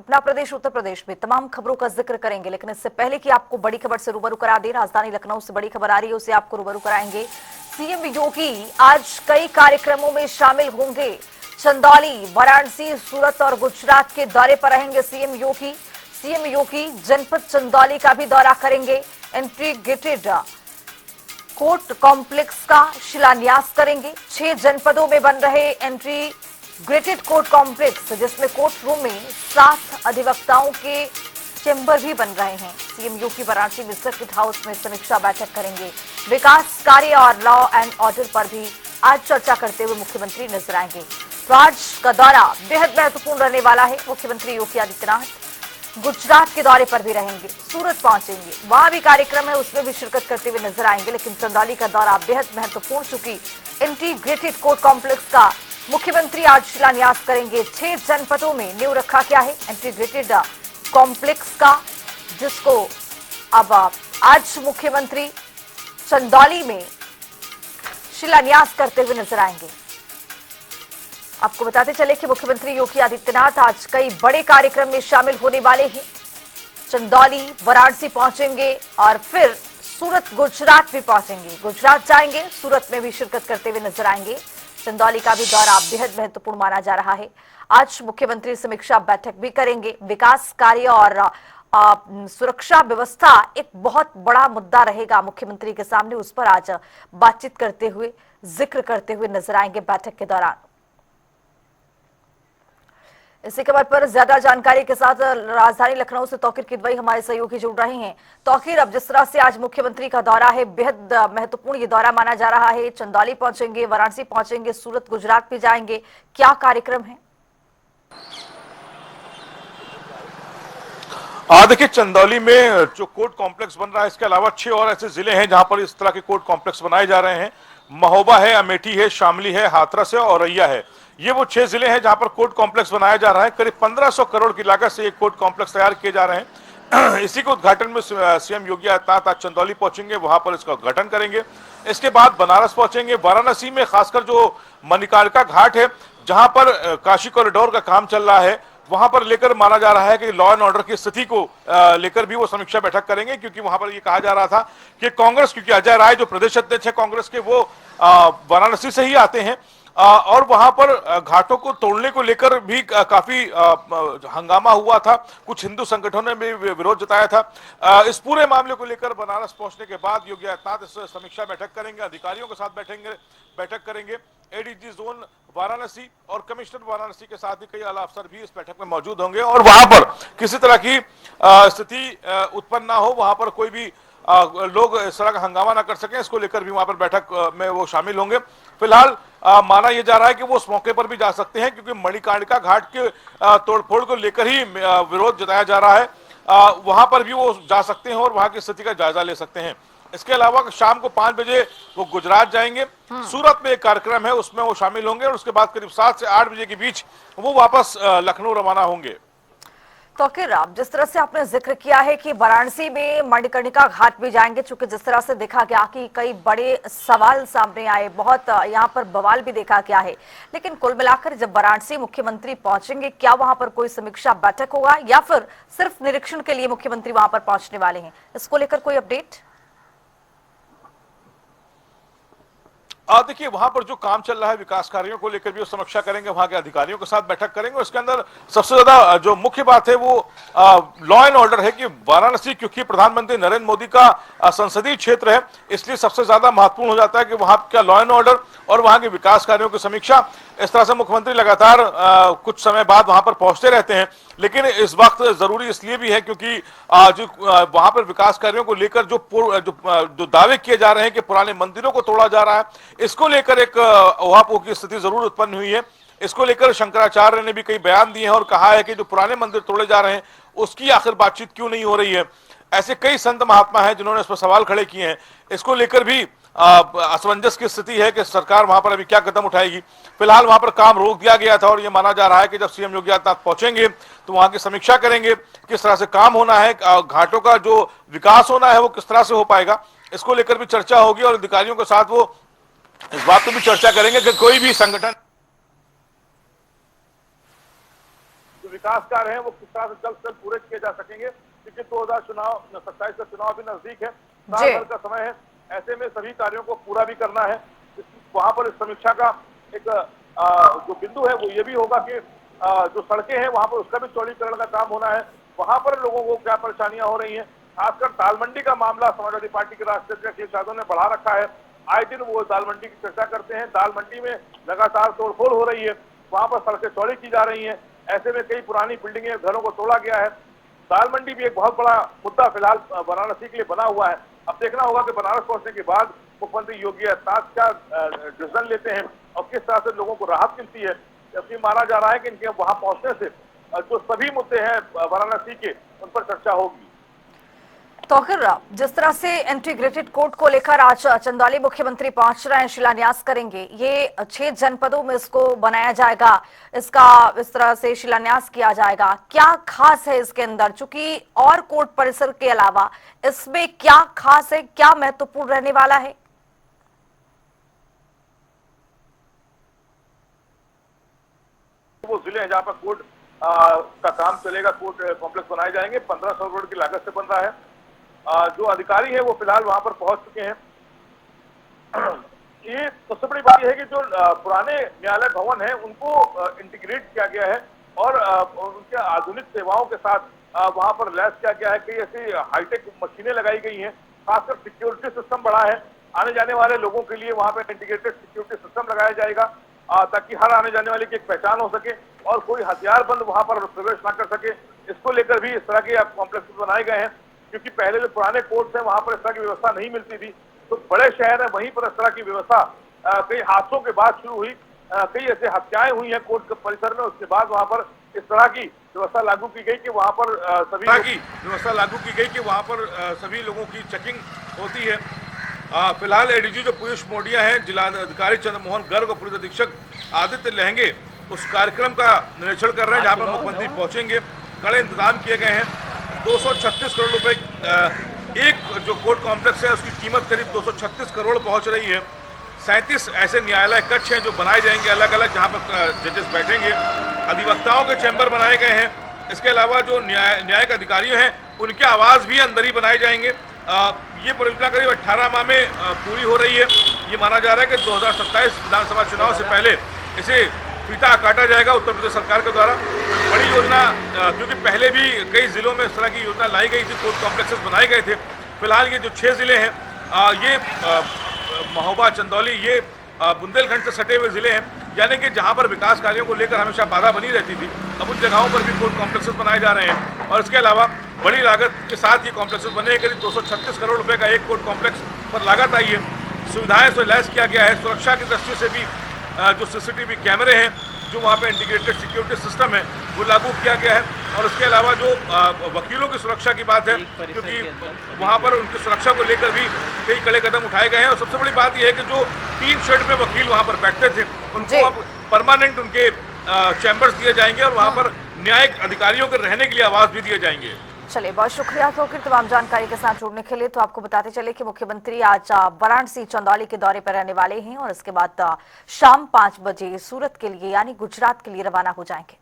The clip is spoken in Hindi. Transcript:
अपना प्रदेश उत्तर प्रदेश में तमाम खबरों का जिक्र करेंगे, लेकिन इससे पहले कि आपको बड़ी खबर से रूबरू करा दे, राजधानी लखनऊ से बड़ी खबर आ रही है, उसे आपको रूबरू कराएंगे। सीएम योगी आज कई कार्यक्रमों में शामिल होंगे। चंदौली, वाराणसी, सूरत और गुजरात के दौरे पर रहेंगे सीएम योगी। सीएम योगी जनपद चंदौली का भी दौरा करेंगे। इंटीग्रेटेड कोर्ट कॉम्प्लेक्स का शिलान्यास करेंगे। 6 जनपदों में बन रहे इंटीग्रेटेड कोर्ट कॉम्प्लेक्स, जिसमें कोर्ट रूम में 7 अधिवक्ताओं के चेंबर भी बन रहे हैं। सीएम योगी वाराणसी में सर्किट हाउस में समीक्षा बैठक करेंगे। विकास कार्य और लॉ एंड ऑर्डर पर भी आज चर्चा करते हुए मुख्यमंत्री नजर आएंगे। तो आज का दौरा बेहद महत्वपूर्ण रहने वाला है। मुख्यमंत्री योगी आदित्यनाथ गुजरात के दौरे पर भी रहेंगे, सूरत पहुंचेंगे, वहां भी कार्यक्रम है, उसमें भी शिरकत करते हुए नजर आएंगे। लेकिन चंदौली का दौरा बेहद महत्वपूर्ण, चूंकि इंटीग्रेटेड कोर्ट कॉम्प्लेक्स का मुख्यमंत्री आज शिलान्यास करेंगे। 6 जनपदों में नींव रखा गया है इंटीग्रेटेड कॉम्प्लेक्स का, जिसको अब आज मुख्यमंत्री चंदौली में शिलान्यास करते हुए नजर आएंगे। आपको बताते चले कि मुख्यमंत्री योगी आदित्यनाथ आज कई बड़े कार्यक्रम में शामिल होने वाले हैं। चंदौली, वाराणसी पहुंचेंगे और फिर सूरत, गुजरात भी पहुंचेंगे। गुजरात जाएंगे, सूरत में भी शिरकत करते हुए नजर आएंगे। चंदौली का भी दौरा बेहद महत्वपूर्ण माना जा रहा है। आज मुख्यमंत्री समीक्षा बैठक भी करेंगे। विकास कार्य और सुरक्षा व्यवस्था एक बहुत बड़ा मुद्दा रहेगा मुख्यमंत्री के सामने, उस पर आज बातचीत करते हुए, जिक्र करते हुए नजर आएंगे बैठक के दौरान। इसी खबर पर ज्यादा जानकारी के साथ राजधानी लखनऊ से तौकीर किदवई हमारे सहयोगी जुड़ रहे हैं। तौकीर, अब जिस तरह से आज मुख्यमंत्री का दौरा है, बेहद महत्वपूर्ण ये दौरा माना जा रहा है। चंदौली पहुंचेंगे, वाराणसी पहुंचेंगे, सूरत, गुजरात भी जाएंगे, क्या कार्यक्रम है? देखिए, चंदौली में जो कोर्ट कॉम्प्लेक्स बन रहा है, इसके अलावा 6 और ऐसे जिले हैं जहां पर इस तरह के कोर्ट कॉम्प्लेक्स बनाए जा रहे हैं। महोबा है, अमेठी है, शामली है, हाथरस है और औरैया है। ये वो 6 जिले हैं जहां पर कोर्ट कॉम्प्लेक्स बनाया जा रहा है। करीब 1500 करोड़ की लागत से एक कोर्ट कॉम्प्लेक्स तैयार किए जा रहे हैं। इसी के उद्घाटन में सीएम योगी आदित्यनाथ आज चंदौली पहुंचेंगे, वहां पर इसका उद्घाटन करेंगे। इसके बाद बनारस पहुंचेंगे। वाराणसी में खासकर जो मणिकर्णिका घाट है, जहां पर काशी कॉरिडोर का काम चल रहा है, वहां पर लेकर माना जा रहा है कि लॉ एंड ऑर्डर की स्थिति को लेकर भी वो समीक्षा बैठक करेंगे। क्योंकि वहां पर ये कहा जा रहा था कि कांग्रेस, क्योंकि अजय राय जो प्रदेश अध्यक्ष है कांग्रेस के, वो वाराणसी से ही आते हैं और वहां पर घाटों को तोड़ने को लेकर भी काफी हंगामा हुआ था। कुछ हिंदू संगठनों ने भी विरोध जताया था। इस पूरे मामले को लेकर बनारस पहुंचने के बाद योगी आदित्यनाथ इस समीक्षा बैठक करेंगे, अधिकारियों के साथ बैठक करेंगे। एडीजी जोन वाराणसी और कमिश्नर वाराणसी के साथ ही कई आला अफसर भी इस बैठक में मौजूद होंगे और वहां पर किसी तरह की स्थिति उत्पन्न ना हो, वहां पर कोई भी लोग इस तरह का हंगामा ना कर सकें, इसको लेकर भी वहां पर बैठक में वो शामिल होंगे। फिलहाल माना यह जा रहा है कि वो उस मौके पर भी जा सकते हैं, क्योंकि मणिकर्णिका घाट के तोड़फोड़ को लेकर ही विरोध जताया जा रहा है। वहां पर भी वो जा सकते हैं और वहां की स्थिति का जायजा ले सकते हैं। इसके अलावा शाम को 5 बजे वो गुजरात जाएंगे। सूरत में एक कार्यक्रम है, उसमें वो शामिल होंगे और उसके बाद करीब 7 से 8 बजे के बीच वो वापस लखनऊ रवाना होंगे। तौकीर, जिस तरह से आपने जिक्र किया है कि वाराणसी में मणिकर्णिका घाट भी जाएंगे, चूंकि जिस तरह से देखा गया कि कई बड़े सवाल सामने आए, बहुत यहां पर बवाल भी देखा गया है, लेकिन कुल मिलाकर जब वाराणसी मुख्यमंत्री पहुंचेंगे, क्या वहां पर कोई समीक्षा बैठक होगा या फिर सिर्फ निरीक्षण के लिए मुख्यमंत्री वहां पर पहुंचने वाले हैं? इसको लेकर कोई अपडेट? देखिए, वहां पर जो काम चल रहा है विकास कार्यों को लेकर भी वो समीक्षा करेंगे, वहां के अधिकारियों के साथ बैठक करेंगे। और इसके अंदर सबसे ज्यादा जो मुख्य बात है वो लॉ एंड ऑर्डर है कि वाराणसी, क्योंकि प्रधानमंत्री नरेंद्र मोदी का संसदीय क्षेत्र है, इसलिए सबसे ज्यादा महत्वपूर्ण हो जाता है कि वहां का लॉ एंड ऑर्डर और वहां के विकास कार्यों की समीक्षा। इस तरह से मुख्यमंत्री लगातार कुछ समय बाद वहां पर पहुंचते रहते हैं, लेकिन इस वक्त जरूरी इसलिए भी है क्योंकि जो वहां पर विकास कार्यों को लेकर जो दावे किए जा रहे हैं कि पुराने मंदिरों को तोड़ा जा रहा है, इसको लेकर एक उहापोह की स्थिति जरूर उत्पन्न हुई है। इसको लेकर शंकराचार्य ने भी कई बयान दिए हैं और कहा है कि जो पुराने मंदिर तोड़े जा रहे हैं उसकी आखिर बातचीत क्यों नहीं हो रही है। ऐसे कई संत महात्मा हैं जिन्होंने इस पर सवाल खड़े किए हैं। इसको लेकर भी असमंजस की स्थिति है कि सरकार वहां पर अभी क्या कदम उठाएगी। फिलहाल वहां पर काम रोक दिया गया था और यह माना जा रहा है कि जब सीएम योगी आदित्यनाथ पहुंचेंगे तो वहां की समीक्षा करेंगे, किस तरह से काम होना है, घाटों का जो विकास होना है वो किस तरह से हो पाएगा, इसको लेकर भी चर्चा होगी। और अधिकारियों के साथ वो इस बात पर भी चर्चा करेंगे कि कोई भी संगठन विकास कार्य हैं वो किस तरह से जल्द से जल्द पूरे किए जा सकेंगे, क्योंकि 2027 का चुनाव भी नजदीक है, साल भर का समय है। ऐसे में सभी कार्यों को पूरा भी करना है। वहां पर इस समीक्षा का एक जो बिंदु है वो ये भी होगा कि जो सड़कें हैं वहां पर उसका भी चौड़ीकरण का काम होना है। वहां पर लोगों को क्या परेशानियां हो रही हैं, खासकर दाल मंडी का मामला समाजवादी पार्टी के राष्ट्रीय अध्यक्ष अखिलेश यादव ने बढ़ा रखा है। आए दिन वो दाल मंडी की चर्चा करते हैं। दाल मंडी में लगातार तोड़फोड़ हो रही है, वहां पर सड़कें चौड़ी की जा रही हैं। ऐसे में कई पुरानी बिल्डिंगें, घरों को तोड़ा गया है। दाल मंडी भी एक बहुत बड़ा मुद्दा फिलहाल वाराणसी के लिए बना हुआ है। अब देखना होगा कि बनारस पहुंचने के बाद मुख्यमंत्री योगी आदित्यनाथ क्या डिसीजन लेते हैं और किस तरह से लोगों को राहत मिलती है। जबकि माना जा रहा है कि इनके वहां पहुंचने से जो सभी मुद्दे हैं वाराणसी के, उन पर चर्चा होगी। तो आखिर जिस तरह से इंटीग्रेटेड कोर्ट को लेकर आज चंदौली मुख्यमंत्री पहुंच रहे हैं, शिलान्यास करेंगे, ये 6 जनपदों में इसको बनाया जाएगा, इसका इस तरह से शिलान्यास किया जाएगा। क्या खास है इसके अंदर, चूंकि और कोर्ट परिसर के अलावा इसमें क्या खास है, क्या महत्वपूर्ण रहने वाला है? वो जिले हैं जहाँ पर कोर्ट का काम चलेगा, कोर्ट कॉम्प्लेक्स बनाए जाएंगे। 1500 करोड़ की लागत से बन रहा है। जो अधिकारी है वो फिलहाल वहां पर पहुंच चुके हैं। ये सबसे बड़ी बात यह है कि जो पुराने न्यायालय भवन है उनको इंटीग्रेट किया गया है और उनके आधुनिक सेवाओं के साथ वहां पर लैस किया गया है। कई ऐसी हाईटेक मशीनें लगाई गई हैं, खासकर सिक्योरिटी सिस्टम बढ़ा है। आने जाने वाले लोगों के लिए वहां पर इंटीग्रेटेड सिक्योरिटी सिस्टम लगाया जाएगा ताकि हर आने जाने वाले की एक पहचान हो सके और कोई हथियारबंद वहां पर प्रवेश न कर सके। इसको लेकर भी इस तरह के कॉम्प्लेक्स बनाए गए हैं, क्योंकि पहले जो पुराने कोर्ट्स हैं वहां पर इस तरह की व्यवस्था नहीं मिलती थी। तो बड़े शहर है वहीं पर इस तरह की व्यवस्था कई हादसों के बाद शुरू हुई। कई ऐसे हत्याएं हुई हैं कोर्ट के परिसर में, उसके बाद वहां पर इस तरह की व्यवस्था लागू की गई कि वहां पर सभी लोगों की चेकिंग होती है। फिलहाल एडीजी जो पीयूष मोडिया हैं, जिला अधिकारी चंद्रमोहन गर्ग और पुलिस अधीक्षक आदित्य लहंगे उस कार्यक्रम का निरीक्षण कर रहे हैं जहां पर मुख्यमंत्री पहुंचेंगे। कड़े इंतजाम किए गए हैं। 236 करोड़ रुपए एक जो कोर्ट कॉम्प्लेक्स है उसकी कीमत करीब 236 करोड़ पहुंच रही है। 37 ऐसे न्यायालय कक्ष हैं जो बनाए जाएंगे अलग अलग, जहां पर जजेस बैठेंगे। अधिवक्ताओं के चैम्बर बनाए गए हैं। इसके अलावा जो न्यायिक अधिकारी हैं उनके आवास भी अंदर ही बनाए जाएंगे। ये परियोजना करीब 18 माह में पूरी हो रही है। ये माना जा रहा है कि 2027 विधानसभा चुनाव से पहले इसे फीता काटा जाएगा उत्तर प्रदेश सरकार के द्वारा। बड़ी योजना, क्योंकि पहले भी कई जिलों में इस तरह की योजना लाई गई थी, कोर्ट कॉम्प्लेक्सेस बनाए गए थे। फिलहाल ये जो 6 जिले हैं, ये महोबा, चंदौली, ये बुंदेलखंड से सटे हुए जिले हैं, यानी कि जहां पर विकास कार्यों को लेकर हमेशा बाधा बनी रहती थी, अब उन जगहों पर भी कोर्ट कॉम्प्लेक्सेस बनाए जा रहे हैं। और इसके अलावा बड़ी लागत के साथ ये कॉम्प्लेक्सेस बने। करीब 236 करोड़ रुपए का एक कोर्ट कॉम्प्लेक्स पर लागत आई है। सुविधाएं से लैस किया गया है। सुरक्षा की दृष्टि से भी जो सीसीटीवी कैमरे हैं, जो वहाँ पे इंटीग्रेटेड सिक्योरिटी सिस्टम है, वो लागू किया गया है। और उसके अलावा जो वकीलों की सुरक्षा की बात है, क्योंकि वहाँ पर उनकी सुरक्षा को लेकर भी कई कड़े कदम उठाए गए हैं। और सबसे बड़ी बात यह है कि जो 3 शेड में वकील वहाँ पर बैठते थे, उनको अब परमानेंट उनके चैम्बर्स दिए जाएंगे और वहाँ पर न्यायिक अधिकारियों के रहने के लिए आवास भी दिए जाएंगे। चलिए, बहुत शुक्रिया तौकीर तमाम जानकारी के साथ जुड़ने के लिए। तो आपको बताते चले कि मुख्यमंत्री आज वाराणसी, चंदौली के दौरे पर रहने वाले हैं और इसके बाद शाम 5 बजे सूरत के लिए यानी गुजरात के लिए रवाना हो जाएंगे।